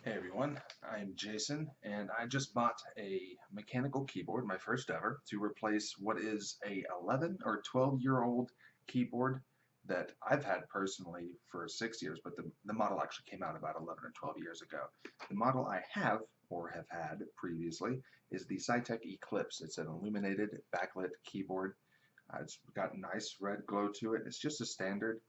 Hey everyone, I'm Jason, and I just bought a mechanical keyboard, my first ever, to replace what is a 11 or 12-year-old keyboard that I've had personally for 6 years, but the model actually came out about 11 or 12 years ago. The model I have, or have had previously, is the Cytec Eclipse. It's an illuminated backlit keyboard. It's got a nice red glow to it. It's just a standard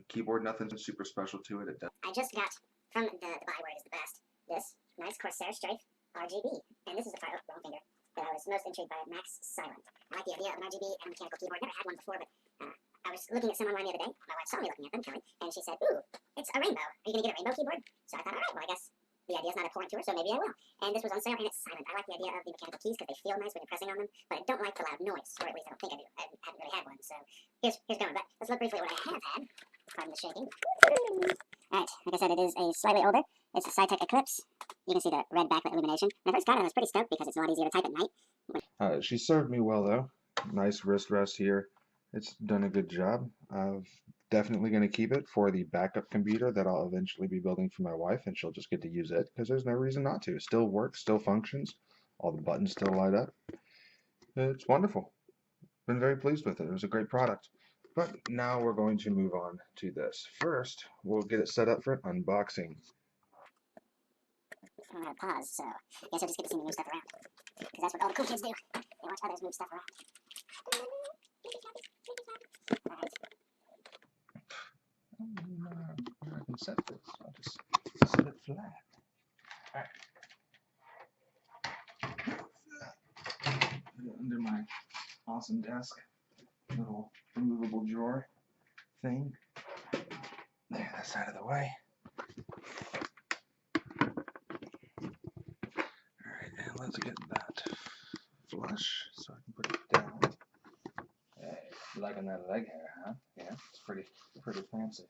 keyboard, nothing super special to it. I just got from the byword is the best this nice Corsair Strafe RGB, and this is the part, wrong finger, that I was most intrigued by, Max Silent. I like the idea of an RGB and a mechanical keyboard. Never had one before, but I was looking at some online the other day. My wife saw me looking at them, Kelly, and she said, "Ooh, it's a rainbow. Are you gonna get a rainbow keyboard?" So I thought, all right, well, I guess the idea is not abhorrent to her, so maybe I will. And this was on sale, and it's silent. I like the idea of the mechanical keys because they feel nice when you're pressing on them, but I don't like the loud noise, or at least I don't think I do. I haven't really had one, so here's going. But let's look briefly at what I have had. Pardon the shaking. Alright, like I said, it is a slightly older. It's a Cytec Eclipse. You can see the red backlit illumination. When I first got it, I was pretty stoked because it's a lot easier to type at night. She served me well though. Nice wrist rest here. It's done a good job. I'm definitely going to keep it for the backup computer that I'll eventually be building for my wife, and she'll just get to use it because there's no reason not to. It still works, still functions. All the buttons still light up. It's wonderful. Been very pleased with it. It was a great product. But now we're going to move on to this. First, we'll get it set up for an unboxing. I don't know how to pause, so I guess I'll just get to see me move stuff around. Because that's what all the cool kids do. They watch others move stuff around. Alright. I can set this. I'll just set it flat. Alright. Put it under my awesome desk. Little removable drawer thing. There, that's out of the way. Alright, and let's get that flush so I can put it down. Hey, liking that leg hair, huh? Yeah, it's pretty fancy.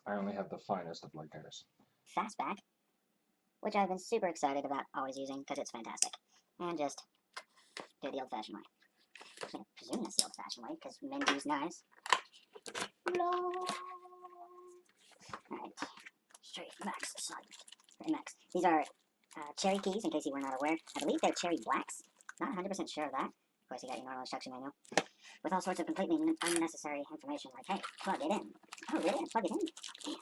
I only have the finest of leg hairs. Fastback, which I've been super excited about always using because it's fantastic. And just do it the old-fashioned way. I'm going to presume that's the old-fashioned way because men use knives. Alright, Strafe Max Silent. Max. These are cherry keys, in case you were not aware. I believe they're cherry blacks. Not 100% sure of that. Of course, you got your normal instruction manual. With all sorts of completely unnecessary information like, hey, plug it in. Oh, really? Plug it in? Damn.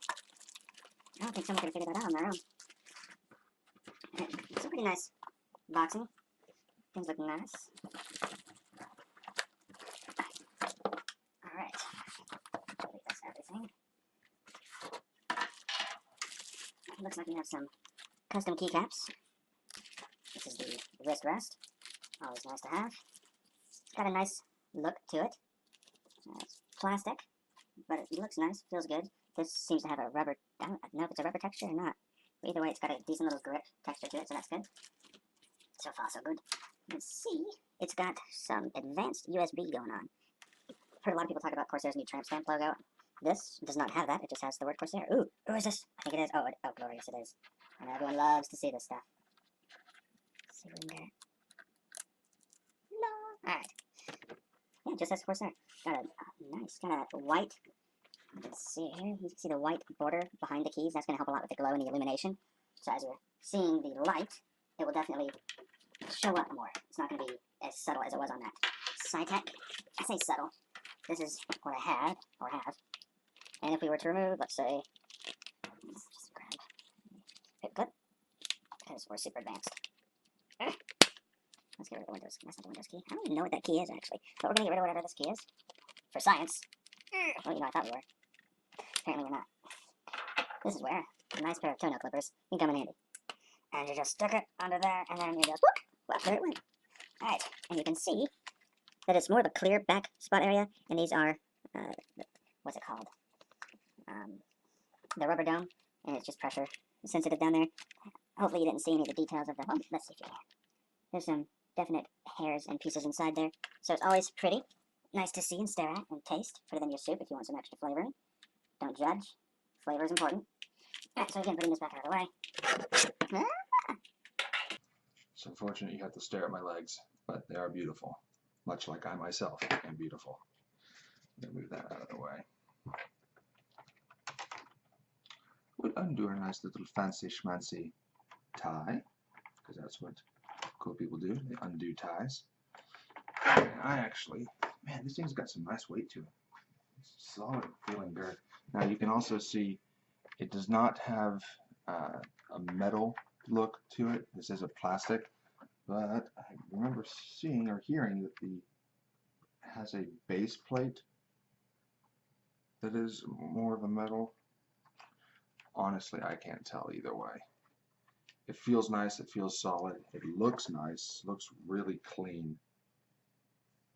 I don't think someone could have figured that out on their own. It's a pretty nice boxing. Things look nice. Alright. I believe that's everything. It looks like we have some custom keycaps. This is the wrist rest. Always nice to have. It's got a nice look to it. It's plastic, but it looks nice, feels good. This seems to have a rubber, I don't know if it's a rubber texture or not. But either way, it's got a decent little grip texture to it, so that's good. So far, so good. Let's see. It's got some advanced USB going on. Heard a lot of people talk about Corsair's new tramp stamp logo. This does not have that. It just has the word Corsair. Ooh, who is this? I think it is. Oh, glorious it is. And everyone loves to see this stuff. Let's see what in there. No. Alright. Yeah, it just says Corsair. Got a nice kind of white. Let's see here. You can see the white border behind the keys. That's going to help a lot with the glow and the illumination. So as you're seeing the light, it will definitely show up more. It's not going to be as subtle as it was on that Cytec. I say subtle. This is what I had, or have. And if we were to remove, let's say, let's just grab hit good, because we're super advanced. Let's get rid of the Windows. That's not the Windows key. I don't even know what that key is, actually. But we're going to get rid of whatever this key is. For science. Well, you know, I thought we were. Apparently we're not. This is where a nice pair of toenail clippers can come in handy. And you just stick it under there, and then you just, whoop, well, there it went. Alright, and you can see that it's more of a clear back spot area, and these are, what's it called? The rubber dome, and it's just pressure sensitive down there. Hopefully you didn't see any of the details of the, oh, let's see if you can. There's some definite hairs and pieces inside there, so it's always pretty. Nice to see and stare at and taste. Put it in your soup if you want some extra flavoring. Don't judge. Flavor is important. Alright, so again, putting this back out of the way. It's unfortunate you have to stare at my legs, but they are beautiful. Much like I myself am beautiful. I'm going to move that out of the way. would undo a nice little fancy schmancy tie, because that's what cool people do. They undo ties. And I actually, man, this thing's got some nice weight to it. It's solid feeling girth. Now you can also see it does not have a metal look to it. This is a plastic, but I remember seeing or hearing that it has a base plate that is more of a metal. Honestly, I can't tell either way. It feels nice, it feels solid, it looks nice, looks really clean.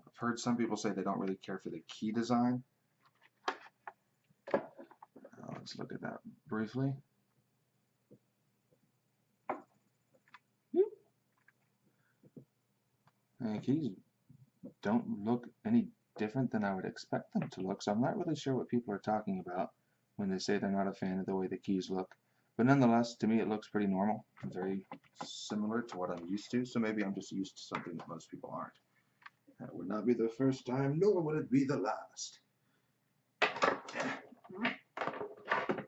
I've heard some people say they don't really care for the key design. Let's look at that briefly. The keys don't look any different than I would expect them to look, so I'm not really sure what people are talking about when they say they're not a fan of the way the keys look. But nonetheless, to me it looks pretty normal, very similar to what I'm used to, so maybe I'm just used to something that most people aren't. That would not be the first time, nor would it be the last.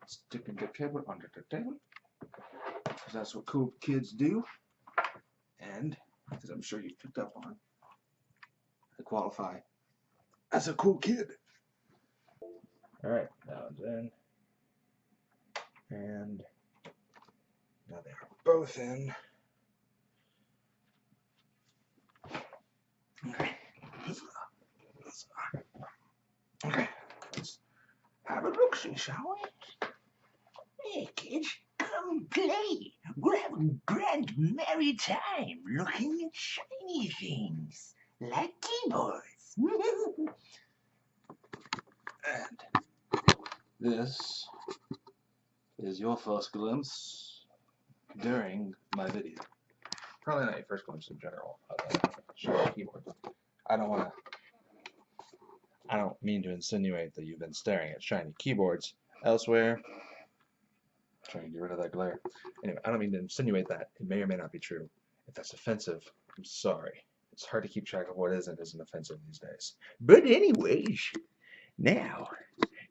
Sticking the cable under the table, because that's what cool kids do, and as I'm sure you picked up on, I qualify as a cool kid. Alright, that one's in, and now they are both in. Okay, let's have a look-see, shall we? Hey, kids, come play. We'll have a grand merry time looking at shiny things, like keyboards. And this is your first glimpse during my video. Probably not your first glimpse in general of a shiny keyboard. I don't mean to insinuate that you've been staring at shiny keyboards elsewhere. Trying to get rid of that glare. Anyway, I don't mean to insinuate that. It may or may not be true. If that's offensive, I'm sorry. It's hard to keep track of what is and isn't offensive these days. But anyways, now,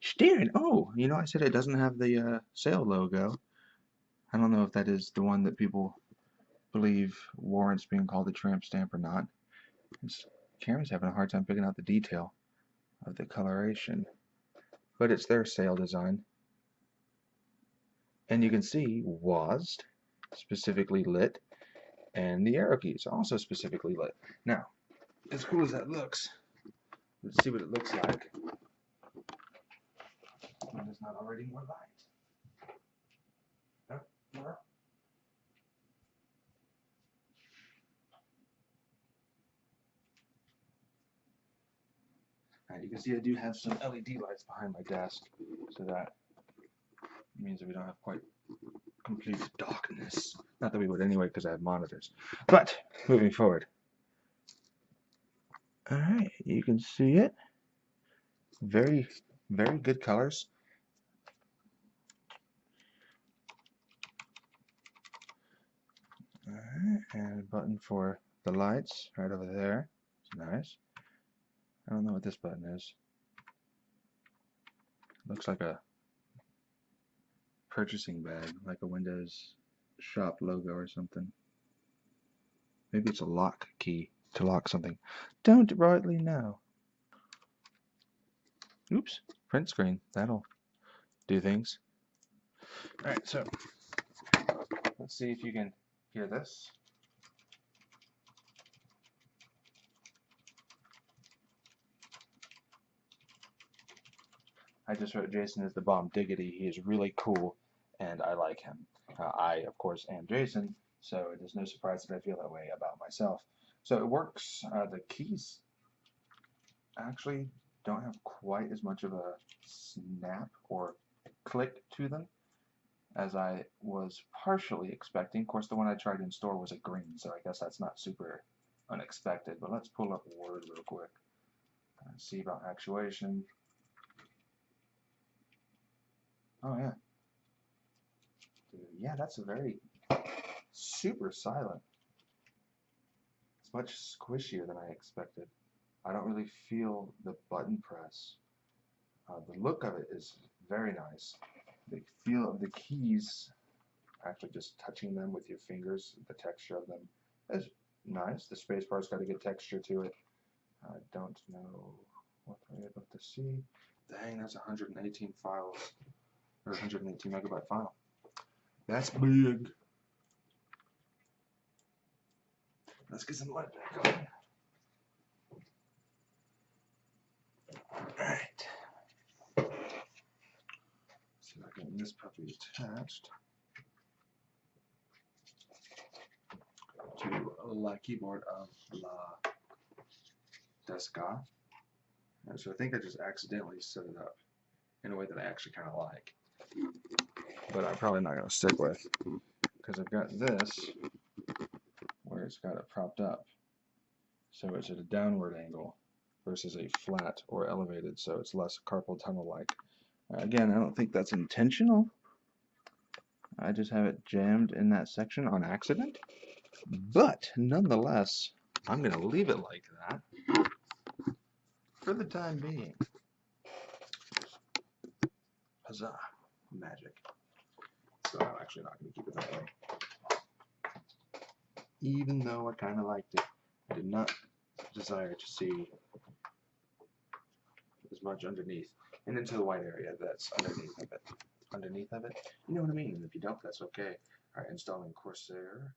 staring. Oh, you know, I said it doesn't have the sale logo. I don't know if that is the one that people believe warrants being called a tramp stamp or not. Camera's having a hard time picking out the detail of the coloration. But it's their sale design. And you can see WASD, specifically lit, and the arrow keys also specifically lit. Now, as cool as that looks, let's see what it looks like when there's not already more light. No, more. And you can see I do have some LED lights behind my desk, so that means that we don't have quite complete darkness. Not that we would anyway, because I have monitors. But moving forward. Alright, you can see it. Very, very good colors. Alright, and a button for the lights right over there. It's nice. I don't know what this button is. Looks like a purchasing bag, like a Windows shop logo or something. Maybe it's a lock key to lock something. Don't rightly know. Oops, print screen. That'll do things. Alright, so let's see if you can hear this. I just wrote Jason is the bomb diggity. He is really cool, and I like him. I, of course, am Jason, so it is no surprise that I feel that way about myself. So it works. The keys actually don't have quite as much of a snap or click to them as I was partially expecting. Of course, the one I tried in store was a green, so I guess that's not super unexpected. But let's pull up Word real quick. See about actuation. Oh yeah. Yeah, that's a very super silent. It's much squishier than I expected. I don't really feel the button press. The look of it is very nice. the feel of the keys, actually just touching them with your fingers, the texture of them is nice. The space bar's got a good texture to it. I don't know what I'm able to see. Dang, that's 118 files, or 118 megabyte file. That's big. Let's get some light back on. Alright. See if I can get this puppy attached to La Keyboard of La Desca. And so I think I just accidentally set it up in a way that I actually kind of like. But I'm probably not going to stick with, because I've got this where it's got it propped up. So it's at a downward angle versus a flat or elevated, so it's less carpal tunnel-like. Again, I don't think that's intentional. I just have it jammed in that section on accident. But nonetheless, I'm going to leave it like that for the time being. Huzzah. Magic. So I'm actually not going to keep it that way. Even though I kind of liked it, I did not desire to see as much underneath and into the white area that's underneath of it. Underneath of it? You know what I mean? And if you don't, that's okay. Alright, installing Corsair.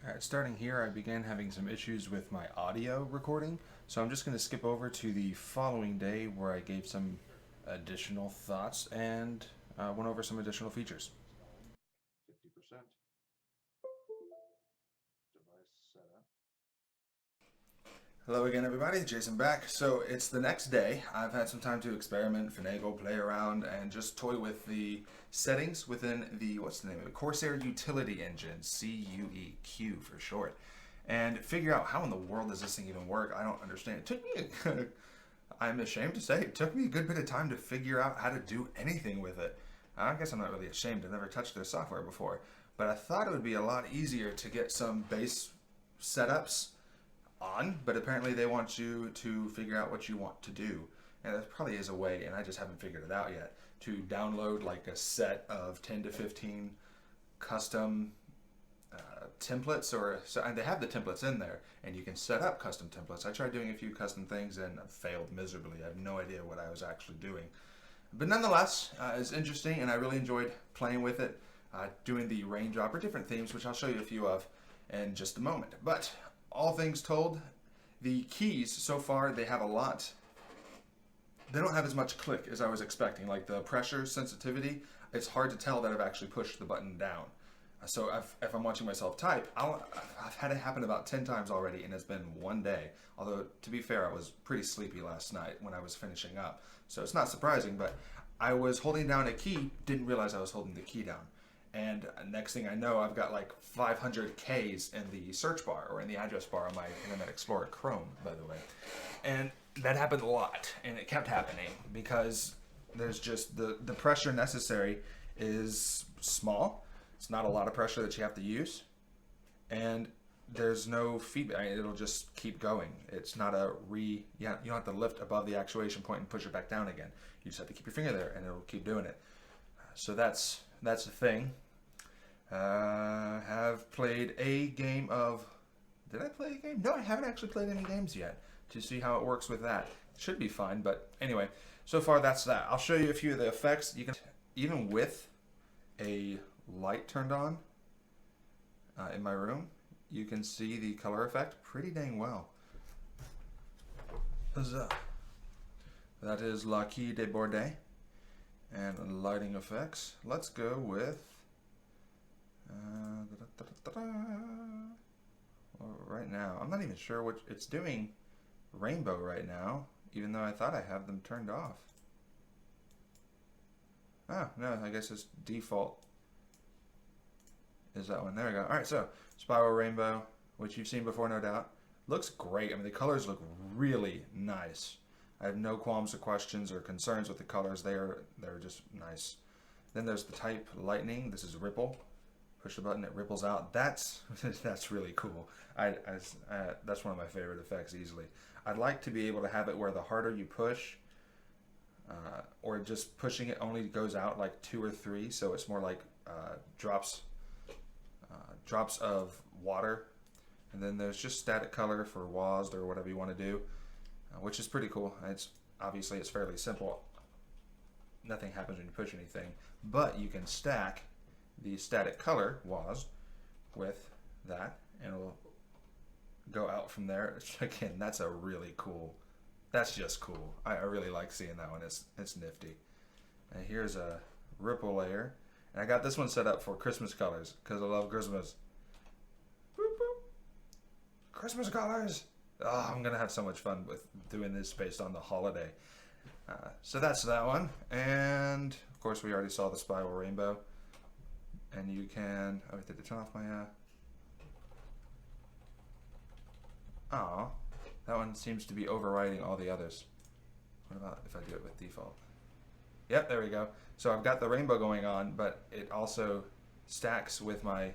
Alright, starting here, I began having some issues with my audio recording, so I'm just going to skip over to the following day where I gave some additional thoughts and went over some additional features. 50%. Device setup. Hello again, everybody. Jason back. So it's the next day. I've had some time to experiment, finagle, play around, and just toy with the settings within the, what's the name of it? Corsair Utility Engine, CUEQ for short, and figure out how in the world does this thing even work. I don't understand. It took me, I'm ashamed to say, it took me a good bit of time to figure out how to do anything with it. I guess I'm not really ashamed. I've never touched their software before, but I thought it would be a lot easier to get some base setups on, but apparently they want you to figure out what you want to do, and there probably is a way, and I just haven't figured it out yet, to download like a set of 10 to 15 custom templates, and they have the templates in there, and you can set up custom templates. I tried doing a few custom things and failed miserably. I have no idea what I was actually doing, but nonetheless, it's interesting, and I really enjoyed playing with it, doing the raindrop or different themes, which I'll show you a few of in just a moment. But all things told, the keys so far, they have a lot. They don't have as much click as I was expecting. Like the pressure sensitivity, it's hard to tell that I've actually pushed the button down. So if I'm watching myself type, I've had it happen about 10 times already, and it's been one day. Although, to be fair, I was pretty sleepy last night when I was finishing up. So it's not surprising, but I was holding down a key, didn't realize I was holding the key down. And next thing I know, I've got like 500 Ks in the search bar or in the address bar on my Internet Explorer Chrome, by the way. And that happened a lot, and it kept happening because there's just the pressure necessary is small. It's not a lot of pressure that you have to use, and there's no feedback. It'll just keep going. It's not you don't have to lift above the actuation point and push it back down again. You just have to keep your finger there, and it'll keep doing it. So that's the thing. Have played a game of... Did I play a game? No, I haven't actually played any games yet to see how it works with that. Should be fine, but anyway, so far that's that. I'll show you a few of the effects. You can, even with a light turned on in my room, you can see the color effect pretty dang well. Huzzah. That is La Key de Bordet. And lighting effects. Let's go with well, right now. I'm not even sure what it's doing. Rainbow right now, even though I thought I have them turned off. Oh no, I guess it's default. Is that one? There we go. All right, so spiral rainbow, which you've seen before, no doubt. Looks great. I mean, the colors look really nice. I have no qualms or questions or concerns with the colors. They're just nice. Then there's the type lightning. This is ripple. Push the button, it ripples out. That's really cool. That's one of my favorite effects easily. I'd like to be able to have it where the harder you push, or just pushing it only goes out like 2 or 3, so it's more like drops of water. And then there's just static color for WASD or whatever you want to do, which is pretty cool. It's obviously it's fairly simple. Nothing happens when you push anything, but you can stack the static color WASD with that, and it'll go out from there. Again, that's a really cool. That's just cool. I really like seeing that one. It's nifty. And here's a ripple layer, and I got this one set up for Christmas colors because I love Christmas. Boop, boop. Christmas colors. Oh, I'm gonna have so much fun with doing this based on the holiday. So that's that one, and of course we already saw the spiral rainbow. And you can. Oh, did it turn off my? Oh, that one seems to be overriding all the others. What about if I do it with default? Yep, there we go. So I've got the rainbow going on, but it also stacks with my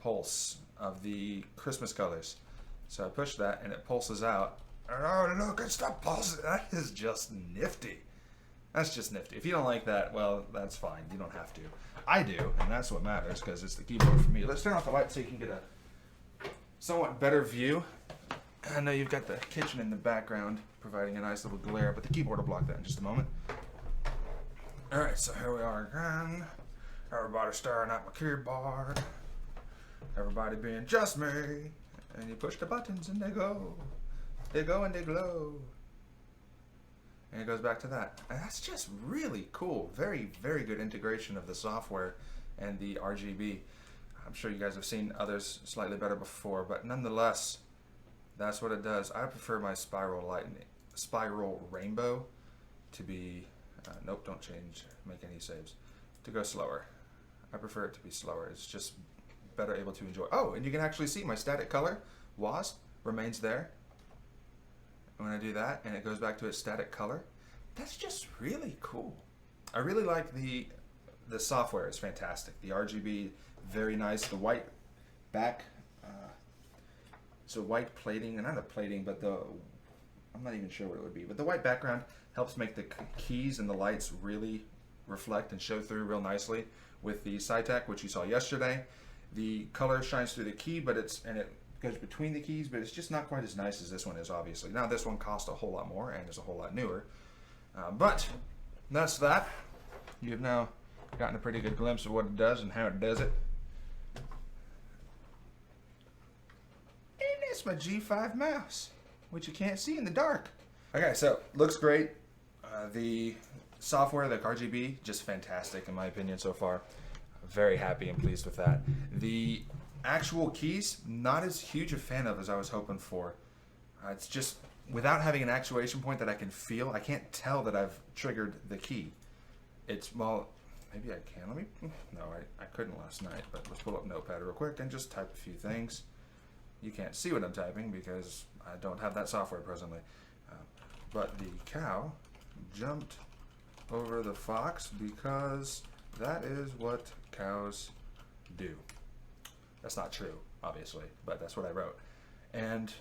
pulse of the Christmas colors. So I push that and it pulses out. Oh, look, it's the pulse. That is just nifty. That's just nifty. If you don't like that, well, that's fine. You don't have to. I do, and that's what matters because it's the keyboard for me. Let's turn off the light so you can get a somewhat better view. I know you've got the kitchen in the background providing a nice little glare, but the keyboard will block that in just a moment. Alright, so here we are again. Everybody staring at my keyboard. Everybody being just me. And you push the buttons and they go. They go and they glow. And it goes back to that. And that's just really cool. Very, very good integration of the software and the RGB. I'm sure you guys have seen others slightly better before, but nonetheless, that's what it does. I prefer my spiral rainbow to be, nope, don't change, make any saves, to go slower. I prefer it to be slower. It's just better able to enjoy. Oh, and you can actually see my static color, WASD, remains there. When I do that and it goes back to its static color, that's just really cool. I really like the software. It's fantastic. The RGB, very nice. The white back, so white plating, and not a plating, but I'm not even sure what it would be, but the white background helps make the keys and the lights really reflect and show through real nicely. With the SciTech, which you saw yesterday, the color shines through the key, but it goes between the keys, but it's just not quite as nice as this one is, obviously. Now this one costs a whole lot more and is a whole lot newer, but that's that. You've now gotten a pretty good glimpse of what it does and how it does it. And that's my G5 mouse, which you can't see in the dark. Okay, so looks great. The software, the RGB, just fantastic in my opinion so far. Very happy and pleased with that. The actual keys, not as huge a fan of as I was hoping for. It's just, without having an actuation point that I can feel, I can't tell that I've triggered the key. It's, well, maybe I can. Let me, no, I couldn't last night, but let's pull up Notepad real quick and just type a few things. You can't see what I'm typing because I don't have that software presently. But the cow jumped over the fox because that is what cows do. That's not true, obviously, but that's what I wrote. And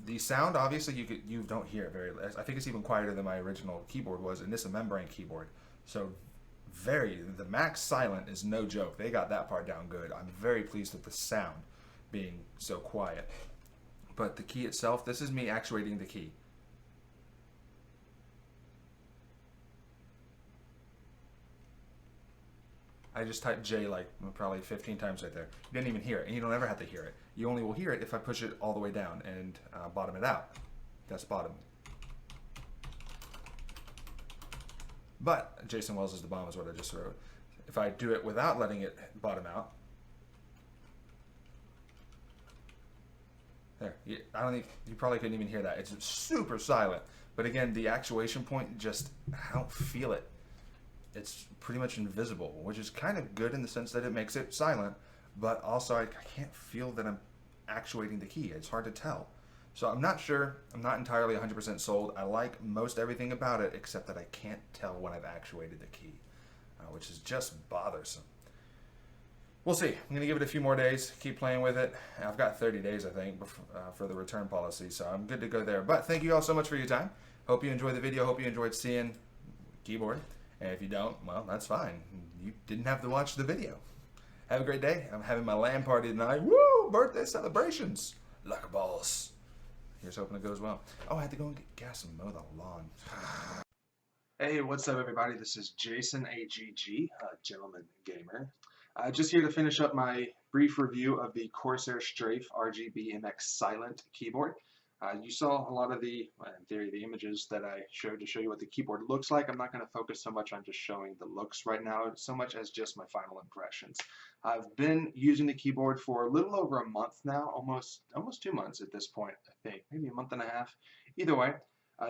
the sound, obviously, you don't hear it very. I think it's even quieter than my original keyboard was, and this is a membrane keyboard. So the Max Silent is no joke. They got that part down good. I'm very pleased with the sound being so quiet. But the key itself, this is me actuating the key. I just typed J like probably 15 times right there. You didn't even hear it, and you don't ever have to hear it. You only will hear it if I push it all the way down and bottom it out. That's bottom. But Jason Wells is the bomb is what I just wrote. If I do it without letting it bottom out, there. I don't think you probably couldn't even hear that. It's super silent. But again, the actuation point, just I don't feel it. It's pretty much invisible, which is kind of good in the sense that it makes it silent, but also I can't feel that I'm actuating the key. It's hard to tell. So I'm not sure. I'm not entirely 100% sold. I like most everything about it, except that I can't tell when I've actuated the key, which is just bothersome. We'll see. I'm going to give it a few more days, keep playing with it. I've got 30 days, I think, for the return policy, so I'm good to go there. But thank you all so much for your time. Hope you enjoyed the video. Hope you enjoyed seeing keyboard. And if you don't, well, that's fine. You didn't have to watch the video. Have a great day. I'm having my LAN party tonight. Woo! Birthday celebrations. Luck balls. Here's hoping it goes well. Oh, I had to go and get gas and mow the lawn. Hey, what's up, everybody? This is Jason AGG, Gentleman Gamer. Just here to finish up my brief review of the Corsair Strafe RGB Silent keyboard. You saw a lot of the, in theory, the images that I showed to show you what the keyboard looks like. I'm not going to focus so much on just showing the looks right now, so much as just my final impressions. I've been using the keyboard for a little over a month now, almost 2 months at this point, I think, maybe a month and a half. Either way,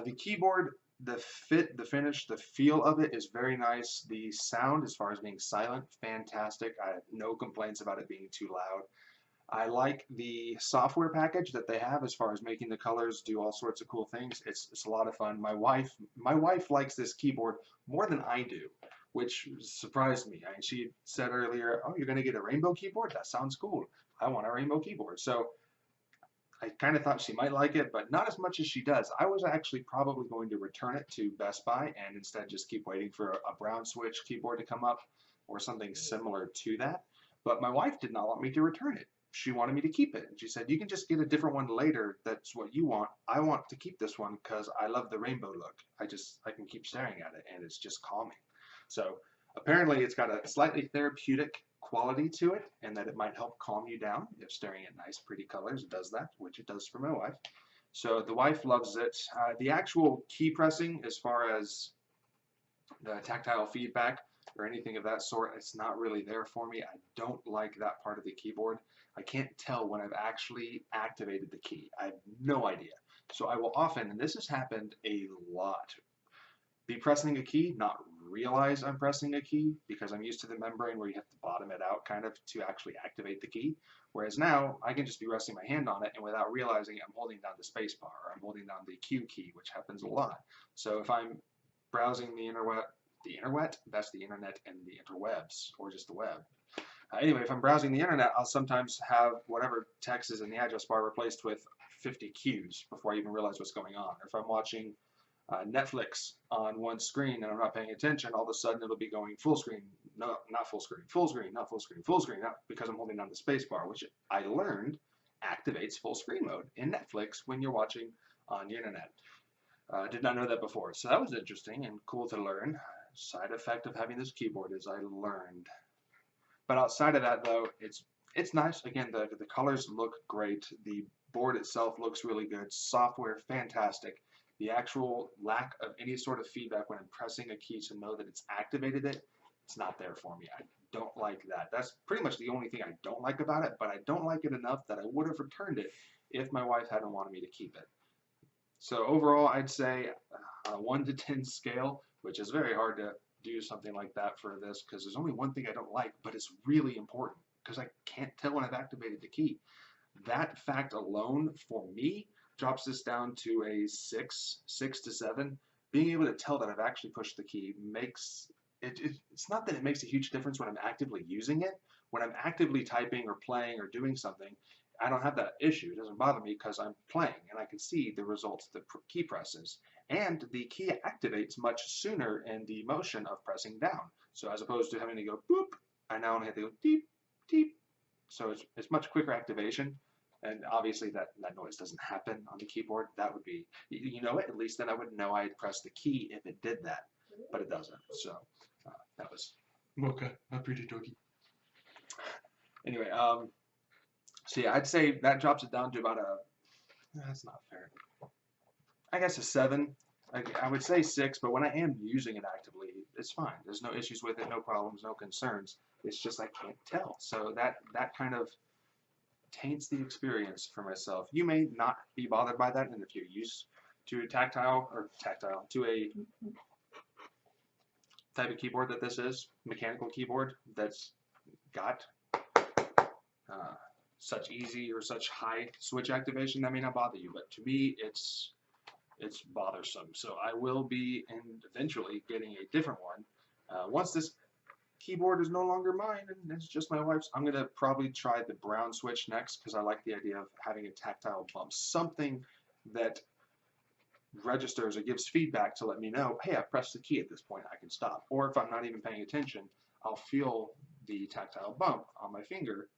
the keyboard, the fit, the finish, the feel of it is very nice. The sound, as far as being silent, fantastic. I have no complaints about it being too loud. I like the software package that they have as far as making the colors do all sorts of cool things. It's a lot of fun. My wife likes this keyboard more than I do, which surprised me. I mean, she said earlier, "Oh, you're going to get a rainbow keyboard? That sounds cool. I want a rainbow keyboard." So I kind of thought she might like it, but not as much as she does. I was actually probably going to return it to Best Buy and instead just keep waiting for a brown switch keyboard to come up or something similar to that. But my wife did not want me to return it. She wanted me to keep it. And she said, "You can just get a different one later. That's what you want. I want to keep this one because I love the rainbow look. I can keep staring at it and it's just calming." So apparently it's got a slightly therapeutic quality to it, and that it might help calm you down if staring at nice pretty colors. It does that, which it does for my wife. So the wife loves it. The actual key pressing, as far as the tactile feedback or anything of that sort, it's not really there for me. I don't like that part of the keyboard. I can't tell when I've actually activated the key. I have no idea. So I will often, and this has happened a lot, be pressing a key, not realize I'm pressing a key because I'm used to the membrane where you have to bottom it out kind of to actually activate the key. Whereas now I can just be resting my hand on it and without realizing I'm holding down the space bar or I'm holding down the Q key, which happens a lot. So if I'm browsing the internet, that's the internet and the interwebs, or just the web. Anyway, if I'm browsing the internet, I'll sometimes have whatever text is in the address bar replaced with 50 Qs before I even realize what's going on. Or if I'm watching Netflix on one screen and I'm not paying attention, all of a sudden it'll be going full screen, no, not full screen, full screen, not full screen, full screen, not because I'm holding down the space bar, which I learned activates full screen mode in Netflix when you're watching on the internet. Did not know that before, so that was interesting and cool to learn. Side effect of having this keyboard is I learned. But outside of that, though, it's nice. Again, the colors look great. The board itself looks really good. Software, fantastic. The actual lack of any sort of feedback when I'm pressing a key to know that it's activated it, it's not there for me. I don't like that. That's pretty much the only thing I don't like about it, but I don't like it enough that I would have returned it if my wife hadn't wanted me to keep it. So overall, I'd say on a 1 to 10 scale, which is very hard to do something like that for this because there's only one thing I don't like, but it's really important because I can't tell when I've activated the key. That fact alone for me drops this down to a 6 to 7. Being able to tell that I've actually pushed the key makes it's not that it makes a huge difference when I'm actively using it. When I'm actively typing or playing or doing something, I don't have that issue. It doesn't bother me because I'm playing and I can see the results the key presses. And the key activates much sooner in the motion of pressing down. So as opposed to having to go boop, I now only have to go deep, deep. So it's much quicker activation. And obviously that noise doesn't happen on the keyboard. That would be, you know what, at least then I would know I had pressed the key if it did that. But it doesn't. So that was Mocha, a pretty doggy. Anyway, so yeah, I'd say that drops it down to about that's not fair. I guess a 7. I would say 6, but when I am using it actively, it's fine. There's no issues with it, no problems, no concerns. It's just I can't tell. So that kind of taints the experience for myself. You may not be bothered by that, and if you're used to a to a type of keyboard that this is, mechanical keyboard that's got such easy or such high switch activation, that may not bother you, but to me it's bothersome. So I will be eventually getting a different one. Once this keyboard is no longer mine and it's just my wife's, I'm going to probably try the brown switch next because I like the idea of having a tactile bump, something that registers or gives feedback to let me know, hey, I pressed the key at this point, I can stop. Or if I'm not even paying attention, I'll feel the tactile bump on my finger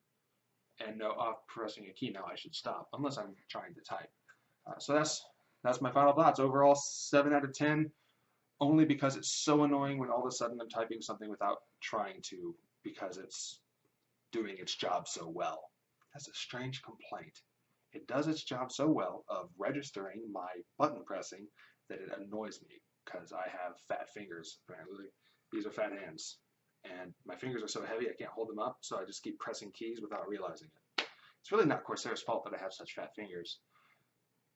and know, oh, pressing a key now, I should stop, unless I'm trying to type. So that's my final thoughts. Overall, 7 out of 10, only because it's so annoying when all of a sudden I'm typing something without trying to, because it's doing its job so well. That's a strange complaint. It does its job so well of registering my button pressing that it annoys me, because I have fat fingers, apparently. These are fat hands. And my fingers are so heavy I can't hold them up, so I just keep pressing keys without realizing it. It's really not Corsair's fault that I have such fat fingers,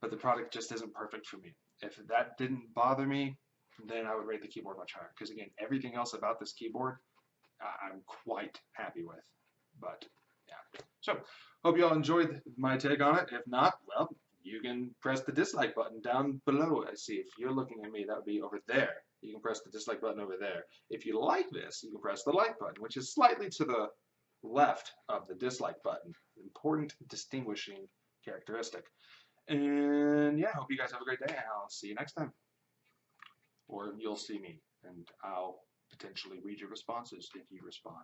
but the product just isn't perfect for me. If that didn't bother me, then I would rate the keyboard much higher, because again, everything else about this keyboard I'm quite happy with. But yeah, so hope you all enjoyed my take on it. If not, well, you can press the dislike button down below. I see if you're looking at me, that would be over there. You can press the dislike button over there. If you like this, you can press the like button, which is slightly to the left of the dislike button. Important distinguishing characteristic. And yeah, hope you guys have a great day. I'll see you next time. Or you'll see me, and I'll potentially read your responses if you respond.